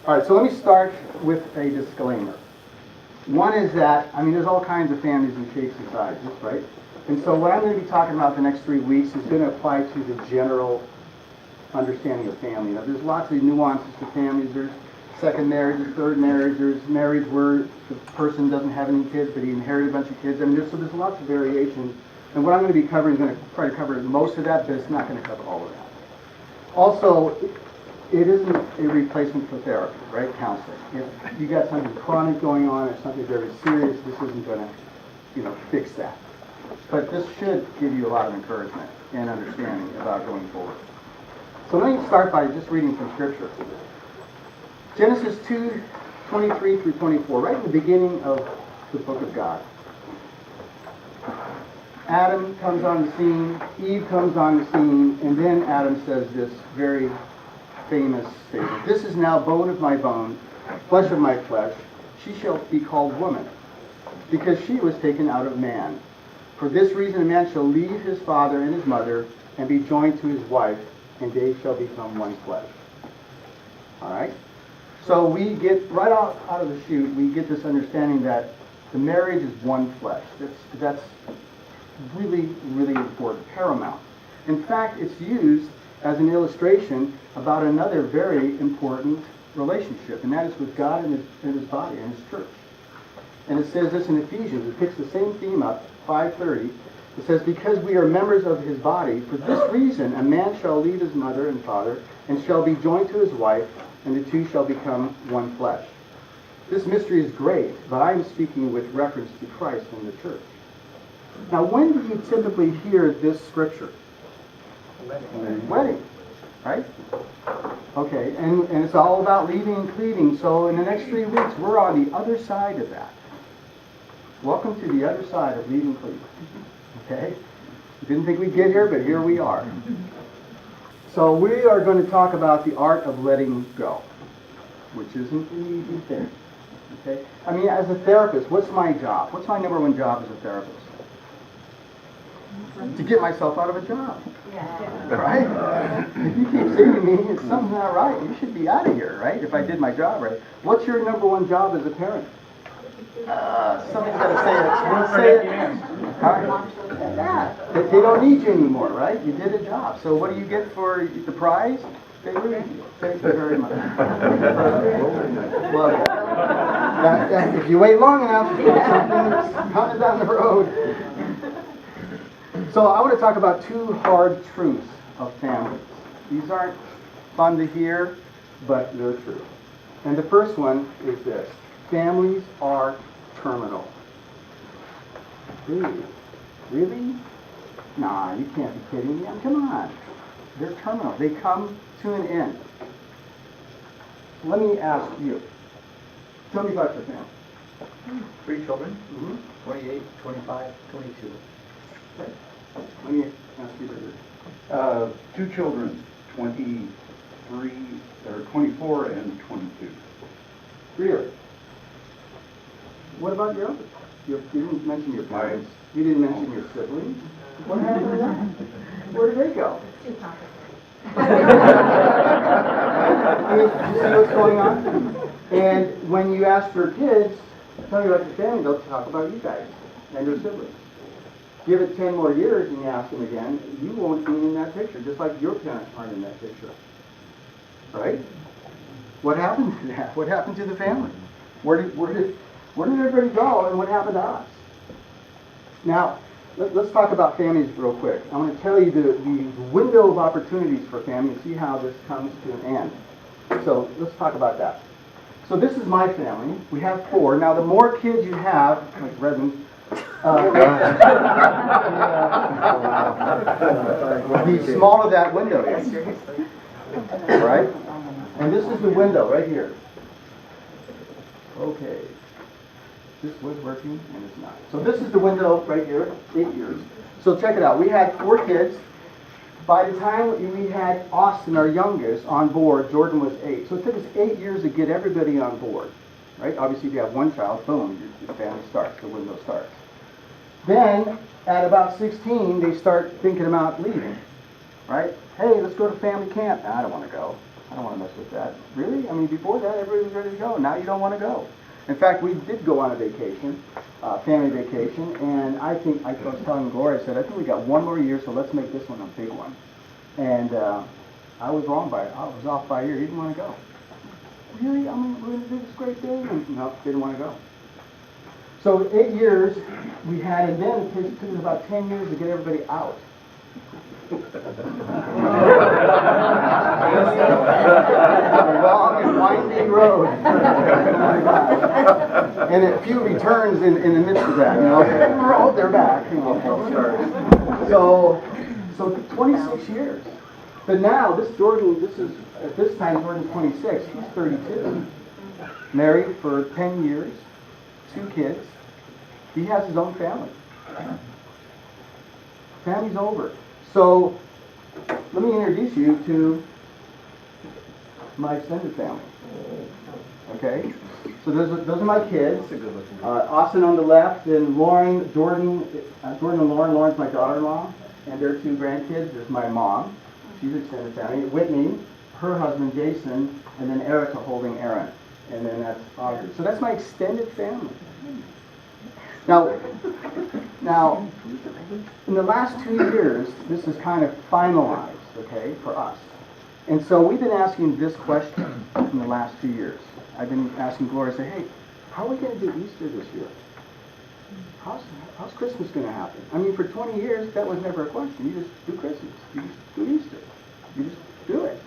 All right, so let me start with a disclaimer. One is that, there's all kinds of families and shapes and sizes, right? And so what I'm going to be talking about the next 3 weeks is going to apply to the general understanding of family. Now, there's lots of nuances to families. There's second marriage, there's third marriage, there's marriage where the person doesn't have any kids, but he inherited a bunch of kids. There's lots of variation. And what I'm going to be covering is going to try to cover most of that, but it's not going to cover all of that. Also, it isn't a replacement for therapy, right? Counseling. If you got something chronic going on or something very serious, this isn't going to, fix that. But this should give you a lot of encouragement and understanding about going forward. So let me start by just reading from Scripture. Genesis 2:23 through 24, right in the beginning of the book of God. Adam comes on the scene, Eve comes on the scene, and then Adam says this very famous statement. This is now bone of my bone, flesh of my flesh. She shall be called woman, because she was taken out of man. For this reason a man shall leave his father and his mother, and be joined to his wife, and they shall become one flesh. All right? So we get, right out of the chute, we get this understanding that the marriage is one flesh. That's really, really important, paramount. In fact, it's used as an illustration about another very important relationship, and that is with God and his body and his church. And it says this in Ephesians. It picks the same theme up, 5:30. It says, because we are members of his body, for this reason a man shall leave his mother and father, and shall be joined to his wife, and the two shall become one flesh. This mystery is great, but I am speaking with reference to Christ and the church. Now, when do you typically hear this scripture? Wedding, right? Okay, and it's all about leaving and cleaving. So in the next 3 weeks, we're on the other side of that. Welcome to the other side of leaving and cleaving. Okay? Didn't think we'd get here, but here we are. So we are going to talk about the art of letting go, which isn't an easy thing. Okay? As a therapist, what's my job? What's my number one job as a therapist? To get myself out of a job. Yeah. Right? If you keep saying to me, it's something not right, you should be out of here, right? If I did my job right. What's your number one job as a parent? Somebody's got to say it. We'll say it. All right. Yeah. They don't need you anymore, right? You did a job. So what do you get for the prize? They leave you. Thank you very much. Well, if you wait long enough, something's coming down the road. So I want to talk about 2 hard truths of families. These aren't fun to hear, but they're true. And the first one is this. Families are terminal. Really? Nah, you can't be kidding me. Come on. They're terminal. They come to an end. Let me ask you. Tell me about your family. 3 children, Mm-hmm. 28, 25, 22. Okay. Let me ask you this. 2 children, 24 and 22. Really? What about your others? You didn't mention your parents. You didn't mention your siblings. What happened to them? Where did they go? Too complicated. You see what's going on? And when you ask your kids, tell me about your family, they'll talk about you guys and your siblings. Give it 10 more years and you ask them again, you won't be in that picture, just like your parents aren't in that picture. Right? What happened to that? What happened to the family? Where did everybody go, and what happened to us? Now, let's talk about families real quick. I want to tell you the window of opportunities for family and see how this comes to an end. So let's talk about that. So this is my family. We have 4. Now, the more kids you have, like Redmond, the smaller that window is. All right? And this is the window right here. Okay. This was working and it's not. So this is the window right here, 8 years. So check it out. We had 4 kids. By the time we had Austin, our youngest, on board, Jordan was 8. So it took us 8 years to get everybody on board. Right? Obviously, if you have one child, boom, your family starts, the window starts. Then, at about 16, they start thinking about leaving. Right? Hey, let's go to family camp. I don't want to go. don't want to mess with that. Really? I mean, before that, everybody was ready to go. Now you don't want to go. In fact, we did go on a vacation, family vacation, and I was telling Gloria, I said, I think we got one more year, so let's make this one a big one. And I was wrong I was off by a year. He didn't want to go. Really? I mean, we're going to do this great thing? And no, didn't want to go. So 8 years we had, and then it took us about 10 years to get everybody out. A long and winding road. And a few returns in the midst of that, Oh, they're back. So 26 years. But now, at this time, Jordan's 26, he's 32. Married for 10 years, 2 kids. He has his own family. Family's over. So, let me introduce you to my extended family. Okay? So those are my kids. Austin on the left, and Jordan and Lauren. Lauren's my daughter-in-law, and their 2 grandkids. There's my mom. She's extended family. Whitney, her husband Jason, and then Erica holding Aaron. And then that's Audrey. So that's my extended family. Now, in the last 2 years, this is kind of finalized, okay, for us. And so we've been asking this question in the last 2 years. I've been asking Gloria, say, hey, how are we going to do Easter this year? How's Christmas going to happen? I mean, for 20 years, that was never a question. You just do Christmas. You just do Easter. You just do it.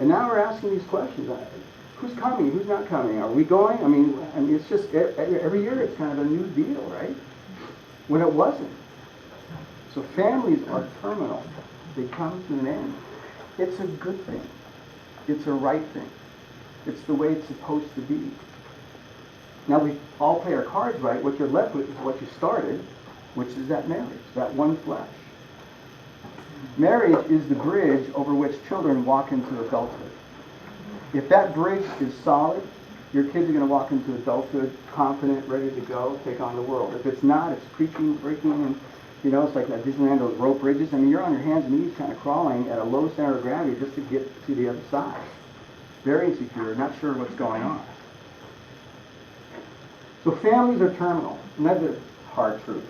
And now we're asking these questions. Who's coming? Who's not coming? Are we going? I mean, it's just every year it's kind of a new deal, right? When it wasn't. So families are terminal. They come to an end. It's a good thing. It's a right thing. It's the way it's supposed to be. Now we all play our cards right. What you're left with is what you started, which is that marriage, that one flesh. Marriage is the bridge over which children walk into adulthood. If that bridge is solid, your kids are going to walk into adulthood confident, ready to go, take on the world. If it's not, it's creaking, breaking, and it's like that Disneyland, those rope bridges. I mean, you're on your hands and knees kind of crawling at a low center of gravity just to get to the other side. Very insecure, not sure what's going on. So families are terminal, and that's a hard truth.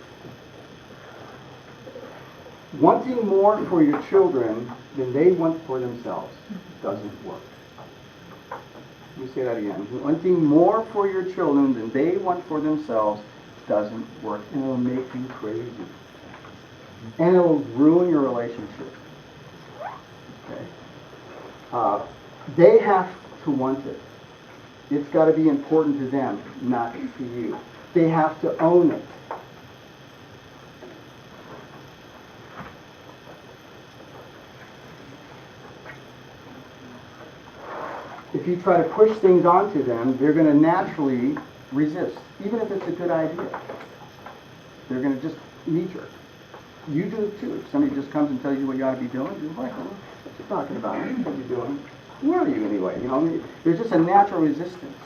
Wanting more for your children than they want for themselves doesn't work. Let me say that again. Wanting more for your children than they want for themselves doesn't work, and it'll make you crazy. And it'll ruin your relationship. Okay? They have to want it. It's got to be important to them, not to you. They have to own it. If you try to push things onto them, they're going to naturally resist, even if it's a good idea. They're going to just knee-jerk. You do it too. If somebody just comes and tells you what you ought to be doing, you're like, what you talking about? What are you doing? Who are you anyway? There's just a natural resistance.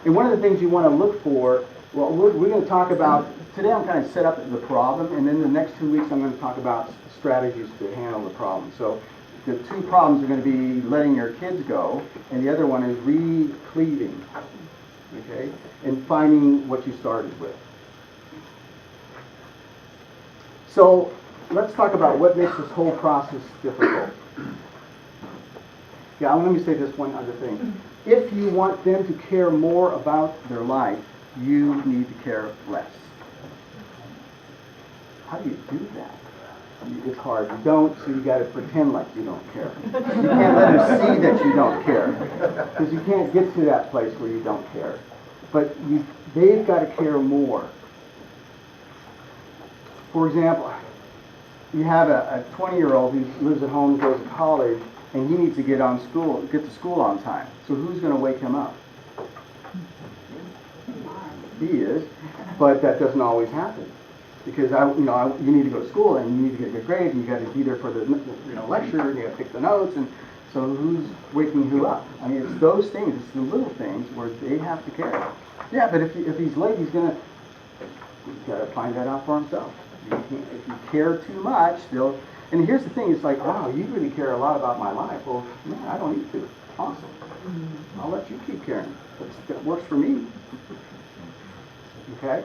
And one of the things you want to look for, well, we're going to talk about, today I'm kind of set up the problem, and then the next 2 weeks I'm going to talk about strategies to handle the problem. So the 2 problems are going to be letting your kids go, and the other one is re-cleaving, okay, and finding what you started with. So let's talk about what makes this whole process difficult. Yeah, let me say this one other thing. If you want them to care more about their life, you need to care less. How do you do that? It's hard. You don't, so you got to pretend like you don't care. You can't let them see that you don't care, because you can't get to that place where you don't care. But they've got to care more. For example, you have a 20-year-old who lives at home, goes to college, and he needs to get to school on time. So who's going to wake him up? He is, but that doesn't always happen. Because you need to go to school, and you need to get good grades, and you got to be there for the lecture, and you got to pick the notes, and so who's waking who up? I mean, it's those things, it's the little things where they have to care. Yeah, but if he's late, he's got to find that out for himself. If you care too much, And here's the thing, it's like, wow, you really care a lot about my life. Well, man, I don't need to. Awesome. I'll let you keep caring. That works for me. Okay?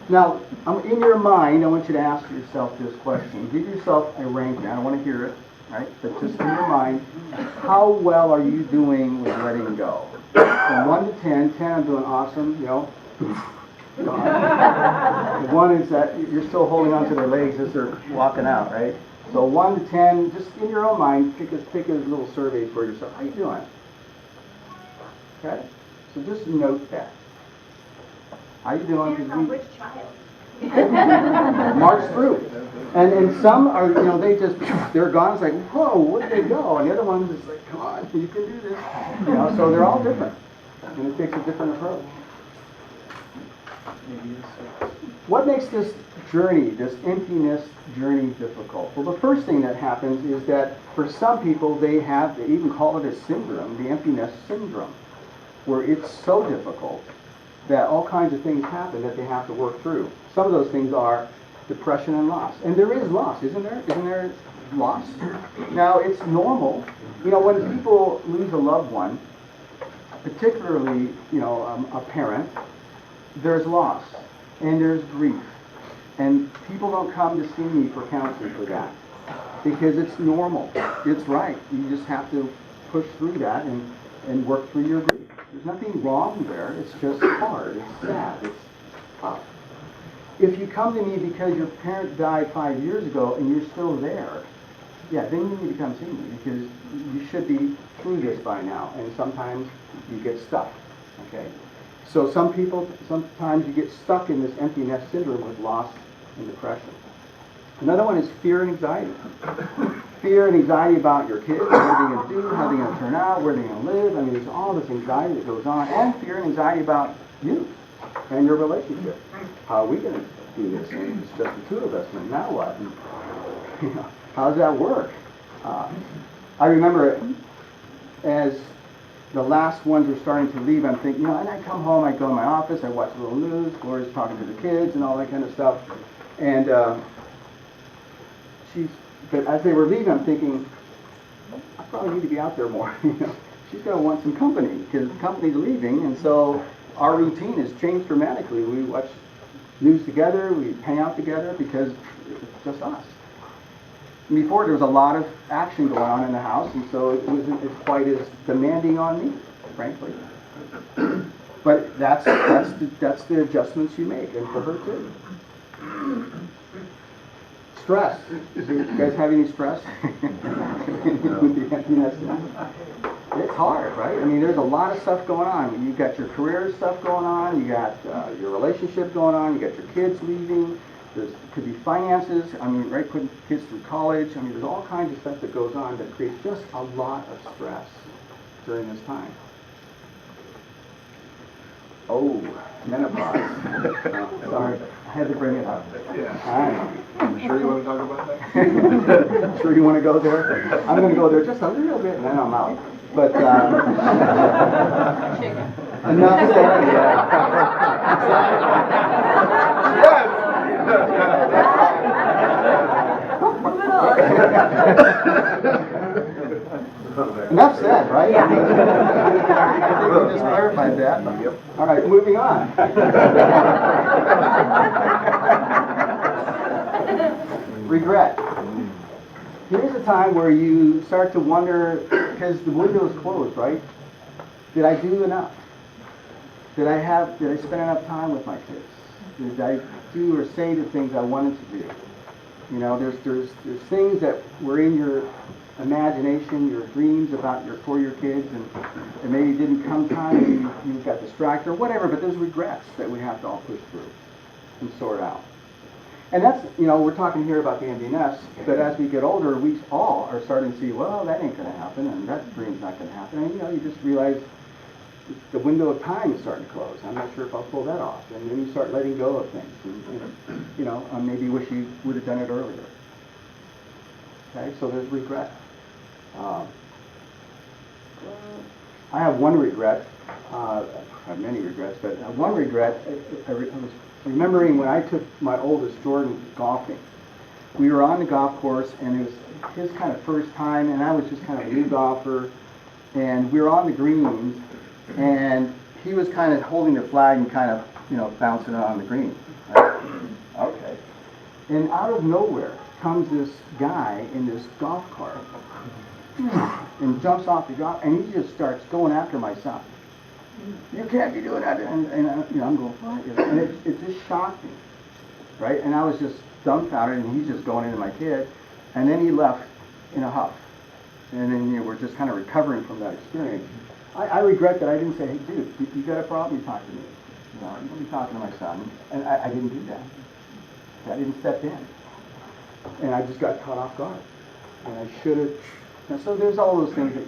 Now, in your mind, I want you to ask yourself this question. Give yourself a ranking. I don't want to hear it, right? But just in your mind, how well are you doing with letting go? From 1 to 10, 10 I'm doing awesome, you know. 1 is that you're still holding on to their legs as they're walking out, right? So 1 to 10, just in your own mind, pick a little survey for yourself. How you doing? Okay? So just note that. How you doing? Depends on which child. March through. And some are, you know, they're gone. It's like, whoa, where did they go? And the other one's just like, come on, you can do this. You know, so they're all different. And it takes a different approach. What makes this journey, this emptiness journey difficult? Well, the first thing that happens is that for some people, they even call it a syndrome, the emptiness syndrome, where it's so difficult that all kinds of things happen that they have to work through. Some of those things are depression and loss. And there is loss, isn't there? Isn't there loss? Now, it's normal. You know, when people lose a loved one, particularly, you know, a parent, there's loss and there's grief. And people don't come to see me for counseling for that because it's normal. It's right. You just have to push through that and work through your grief. There's nothing wrong there. It's just hard. It's sad. It's tough. If you come to me because your parent died 5 years ago and you're still there, yeah, then you need to come see me because you should be through this by now. And sometimes you get stuck. Okay? So sometimes you get stuck in this empty nest syndrome with loss and depression. Another one is fear and anxiety. Fear and anxiety about your kids, what are they going to do, how are they going to turn out, where are they going to live. I mean, there's all this anxiety that goes on. And fear and anxiety about you and your relationship. How are we going to do this? And it's just the two of us, and now what? And, you know, how does that work? I remember as the last ones were starting to leave, I'm thinking, you know, and I come home, I go in my office, I watch a little news, Gloria's talking to the kids and all that kind of stuff. And but as they were leaving, I'm thinking, I probably need to be out there more. You know, she's going to want some company because the company's leaving, and so our routine has changed dramatically. We watch news together, we hang out together because it's just us. And before there was a lot of action going on in the house, and so it wasn't quite as demanding on me, frankly. But that's the adjustments you make, and for her too. Stress. Do you guys have any stress? It's hard, right? I mean, there's a lot of stuff going on. You've got your career stuff going on. You got your relationship going on. You got your kids leaving. There could be finances. I mean, right, putting kids through college. I mean, there's all kinds of stuff that goes on that creates just a lot of stress during this time. Oh, menopause. Sorry, I had to bring it up. Yeah. I know. You sure you want to talk about that? Sure you want to go there? I'm going to go there just a little bit, and then I'm out. But enough said. Enough said, right? Yeah. I think we just clarified that. Yep. All right, moving on. Regret. Here's a time where you start to wonder, because the window is closed, right? Did I do enough? Did I spend enough time with my kids? Did I do or say the things I wanted to do? You know, there's things that were in your imagination, your dreams for your kids, and maybe it didn't come time, maybe you got distracted or whatever, but there's regrets that we have to all push through and sort out. And that's, you know, we're talking here about the empty nest, but as we get older, we all are starting to see, well, that ain't going to happen, and that dream's not going to happen, and, you know, you just realize the window of time is starting to close. I'm not sure if I'll pull that off. And then you start letting go of things, and you know, maybe wish you would have done it earlier. Okay, so there's regret. I have one regret. I have many regrets, but one regret. I was remembering when I took my oldest Jordan golfing. we were on the golf course, and it was his kind of first time, and I was just kind of a new golfer, and we were on the greens, and he was kind of holding the flag and kind of, bouncing it on the green. Right? Okay. And out of nowhere comes this guy in this golf cart and jumps off the golf, and he just starts going after my son. You can't be doing that. And I'm going, what? And it just shocked me, right? And I was just dumbfounded, and he's just going into my kid. And then he left in a huff. And then we're just kind of recovering from that experience. I regret that I didn't say, hey, dude, you got a problem, you talk to me. You don't be talking to my son. And I didn't do that. I didn't step in. And I just got caught off guard. And I should have. And so there's all those things that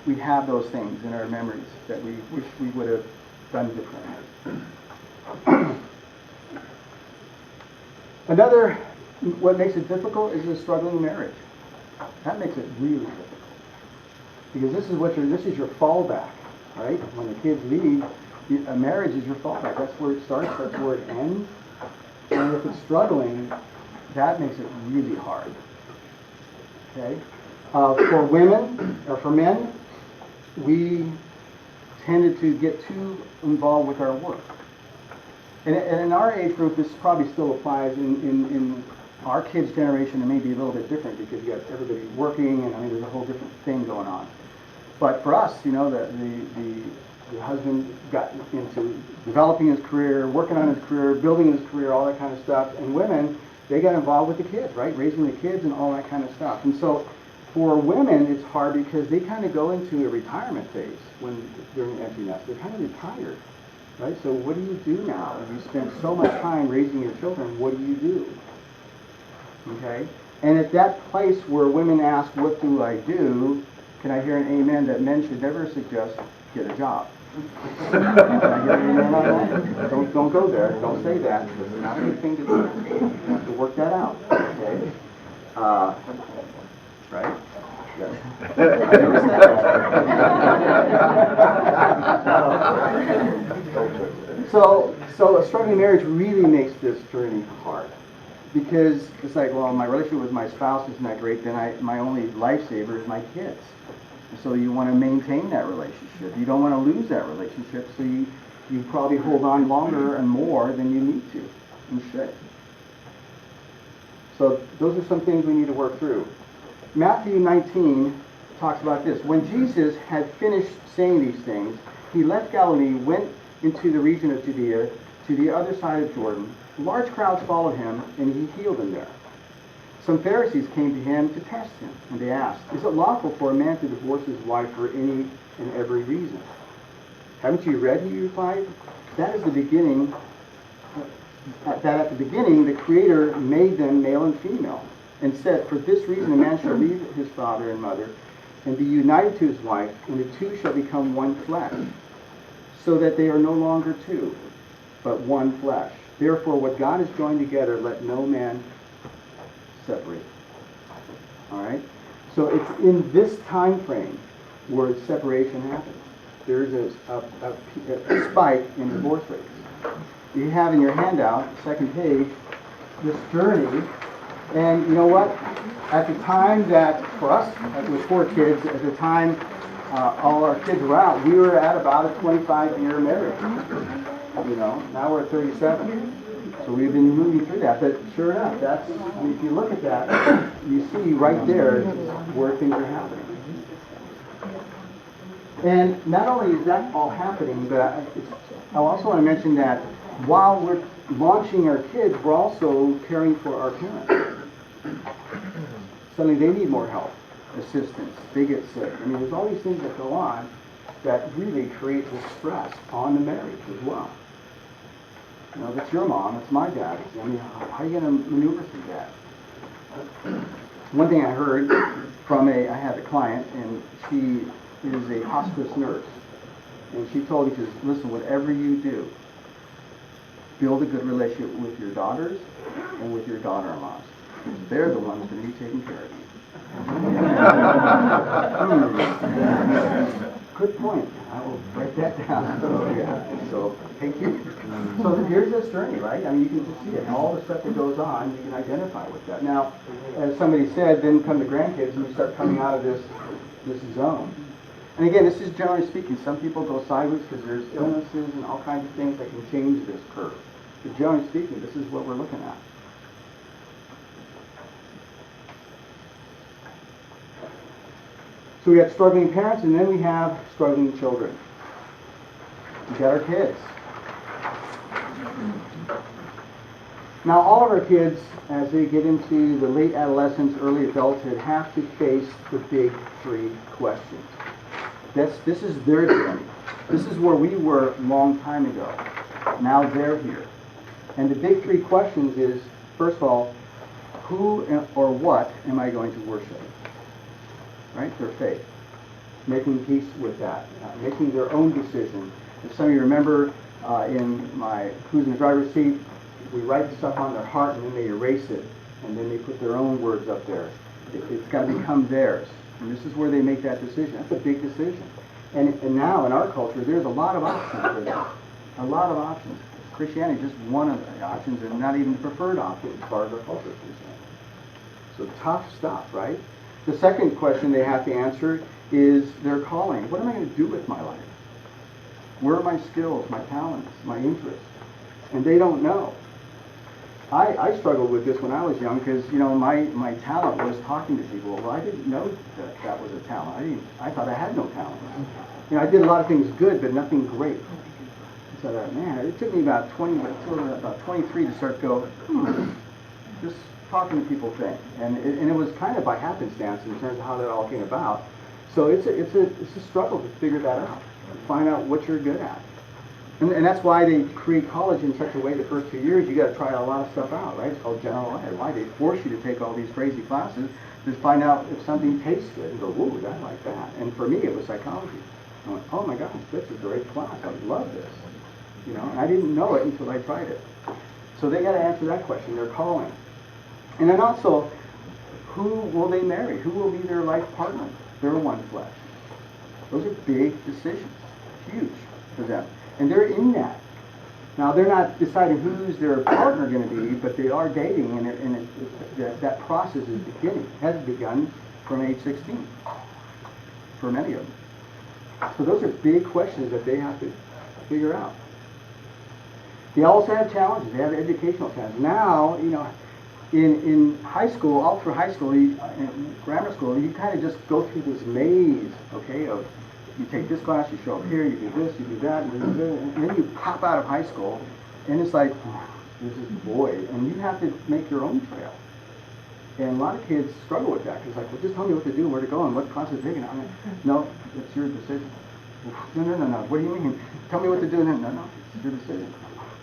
we have, those things in our memories that we wish we would have done differently. Another, what makes it difficult is a struggling marriage. That makes it really difficult. Because this is your fallback, right? When the kids leave, a marriage is your fallback. That's where it starts, that's where it ends. And if it's struggling, that makes it really hard. Okay? For women, or for men, we tended to get too involved with our work. And in our age group, this probably still applies. In our kids' generation, it may be a little bit different because you got everybody working, and there's a whole different thing going on. But for us, the husband got into developing his career, working on his career, building his career, all that kind of stuff. And women, they got involved with the kids, right? Raising the kids and all that kind of stuff. And so for women, it's hard because they kind of go into a retirement phase during empty nest. They're kind of retired, right? So what do you do now? You spend so much time raising your children. What do you do? Okay? And at that place where women ask, what do I do? Can I hear an amen that men should never suggest get a job? Can I hear an amen on that? Don't go there. Don't say that. It's not a good thing to do. You have to work that out. Okay? Right? Yes. I never said that. So a struggling marriage really makes this journey hard. Because it's like, well, my relationship with my spouse isn't that great, then my only lifesaver is my kids. So you want to maintain that relationship. You don't want to lose that relationship, so you probably hold on longer and more than you need to and should. So those are some things we need to work through. Matthew 19 talks about this. When Jesus had finished saying these things, he left Galilee, went into the region of Judea, to the other side of Jordan. Large crowds followed him, and he healed them there. Some Pharisees came to him to test him, and they asked, is it lawful for a man to divorce his wife for any and every reason? Haven't you read, he replied, that at the beginning, the Creator made them male and female, and said, for this reason a man shall leave his father and mother, and be united to his wife, and the two shall become one flesh, so that they are no longer two, but one flesh. Therefore, what God has joined together, let no man separate. All right? So it's in this time frame where separation happens. There's a spike in divorce rates. You have in your handout, second page, this journey. And you know what? At the time that, for us, with 4 kids, at the time all our kids were out, we were at about a 25-year marriage. Now we're at 37. So we've been moving through that, but sure enough, if you look at that, you see right there where things are happening. And not only is that all happening, but I also want to mention that while we're launching our kids, we're also caring for our parents. Suddenly they need more help, assistance, they get sick. There's all these things that go on that really create this stress on the marriage as well. That's your mom, that's my dad. How are you going to maneuver through that? One thing I heard from I had a client, and she is a hospice nurse. And she told me, she says, listen, whatever you do, build a good relationship with your daughters and with your daughter-in-laws. They're the ones going to be taking care of you. Good point. I will write that down. So, yeah. So, thank you. So here's this journey, right? I mean, you can just see it. All the stuff that goes on, you can identify with that. Now, as somebody said, then come the grandkids, and you start coming out of this zone. And again, this is generally speaking. Some people go sideways because there's illnesses and all kinds of things that can change this curve. But generally speaking, this is what we're looking at. So we got struggling parents, and then we have struggling children. We got our kids. Now, all of our kids, as they get into the late adolescence, early adulthood, have to face the big three questions. This is their journey. This is where we were a long time ago. Now they're here. And the big three questions is, first of all, who or what am I going to worship? Right? Their faith. Making peace with that. Making their own decision. If some of you remember in my Who's in the Driver's Seat, we write stuff on their heart and then they erase it. And then they put their own words up there. It's got to become theirs. And this is where they make that decision. That's a big decision. And now in our culture, there's a lot of options for that. A lot of options. Christianity is just one of the options and not even the preferred option as far as our culture is concerned. So tough stuff, right? The second question they have to answer is their calling. What am I going to do with my life? Where are my skills, my talents, my interests? And they don't know. I struggled with this when I was young because, my talent was talking to people. Well, I didn't know that was a talent. I thought I had no talent. I did a lot of things good, but nothing great. So man, it took me about 23 to start to go, just talking to people thing. And it was kind of by happenstance in terms of how that all came about. So it's a struggle to figure that out, find out what you're good at. And that's why they create college in such a way the first 2 years you got to try a lot of stuff out, right? It's called general ed. Why? They force you to take all these crazy classes to find out if something tastes good and go, whoa, I like that. And for me, it was psychology. I went, oh my gosh, this is a great class. I love this. And I didn't know it until I tried it. So they got to answer that question, their calling. And then also, who will they marry? Who will be their life partner? Their one flesh. Those are big decisions, huge for them. And they're in that. Now, they're not deciding who's their partner going to be, but they are dating, and that process is beginning. Has begun from age 16 for many of them. So those are big questions that they have to figure out. They also have challenges. They have educational challenges. Now, in high school, all through high school, in grammar school, you kind of just go through this maze, okay, of you take this class, you show up here, you do this, you do that, and then you pop out of high school, and it's like, this is void, and you have to make your own trail. And a lot of kids struggle with that, because well, just tell me what to do, where to go, and what class to take. And no, it's your decision. No, what do you mean? Tell me what to do, and then, no, it's your decision.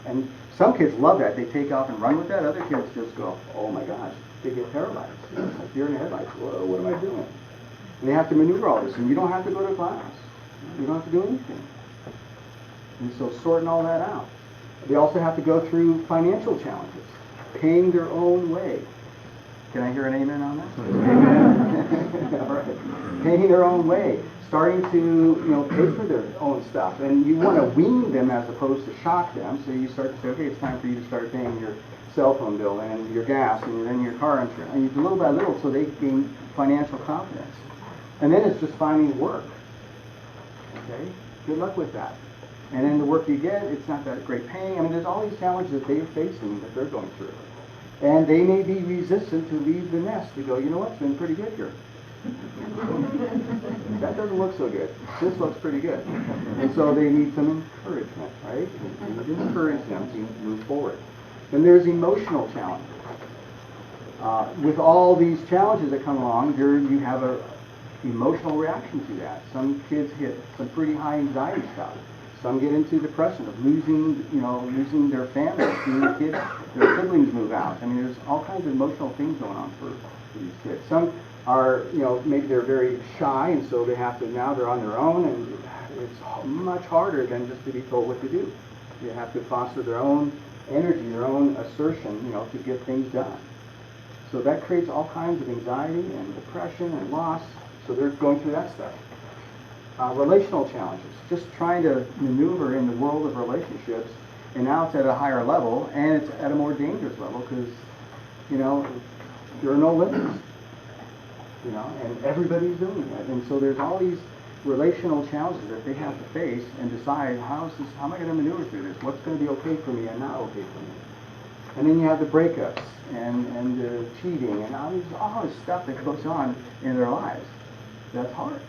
And some kids love that. They take off and run with that. Other kids just go, oh my gosh, they get paralyzed. It's like deer in the headlights. Whoa, what am I doing? And they have to maneuver all this, and you don't have to go to class. You don't have to do anything. And so sorting all that out. They also have to go through financial challenges, paying their own way. Can I hear an amen on that? Amen. All right. Paying their own way, starting to pay for their own stuff, and you want to wean them as opposed to shock them. So you start to say, okay, it's time for you to start paying your cell phone bill and your gas and then your car insurance, and you do little by little so they gain financial confidence. And then it's just finding work. Okay, good luck with that. And then the work you get, it's not that great paying. I mean, there's all these challenges that they're facing, that they're going through. And they may be resistant to leave the nest to go, you know what, it's been pretty good here. That doesn't look so good. This looks pretty good. And so they need some encouragement, right? You need to encourage them to move forward. Then there's emotional challenges. With all these challenges that come along, you have a emotional reaction to that. Some kids hit some pretty high anxiety stuff. Some get into depression of losing their family, seeing their kids, their siblings move out. I mean, there's all kinds of emotional things going on for these kids. Some are, maybe they're very shy, and so now they're on their own, and it's much harder than just to be told what to do. You have to foster their own energy, their own assertion, to get things done. So that creates all kinds of anxiety and depression and loss. So they're going through that stuff. Relational challenges, just trying to maneuver in the world of relationships, and now it's at a higher level, and it's at a more dangerous level because, you know, there are no limits, you know, and everybody's doing it. And so there's all these relational challenges that they have to face and decide, how am I going to maneuver through this? What's going to be okay for me and not okay for me? And then you have the breakups and the cheating and all this stuff that goes on in their lives. That's hard.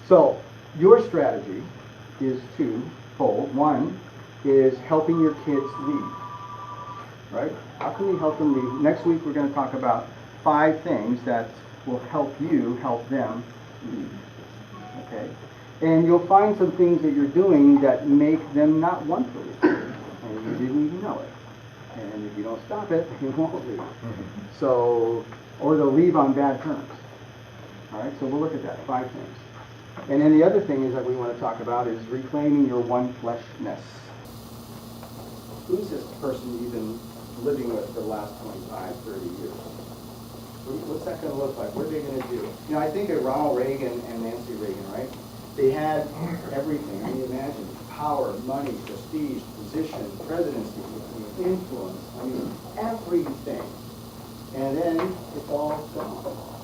So your strategy is twofold. One is helping your kids lead. Right? How can we help them lead? Next week we're going to talk about 5 things that will help you help them lead. Okay? And you'll find some things that you're doing that make them not want to lead. And you didn't even know it. And if you don't stop it, you won't leave. So, or they'll leave on bad terms. All right, so we'll look at that, 5 things. And then the other thing is that we want to talk about is reclaiming your one fleshness. Who's this person you've been living with for the last 25, 30 years? What's that going to look like? What are they going to do? You know, I think of Ronald Reagan and Nancy Reagan, right? They had everything. I mean, imagine power, money, prestige, position, presidency, influence. I mean, everything. And then it's all gone.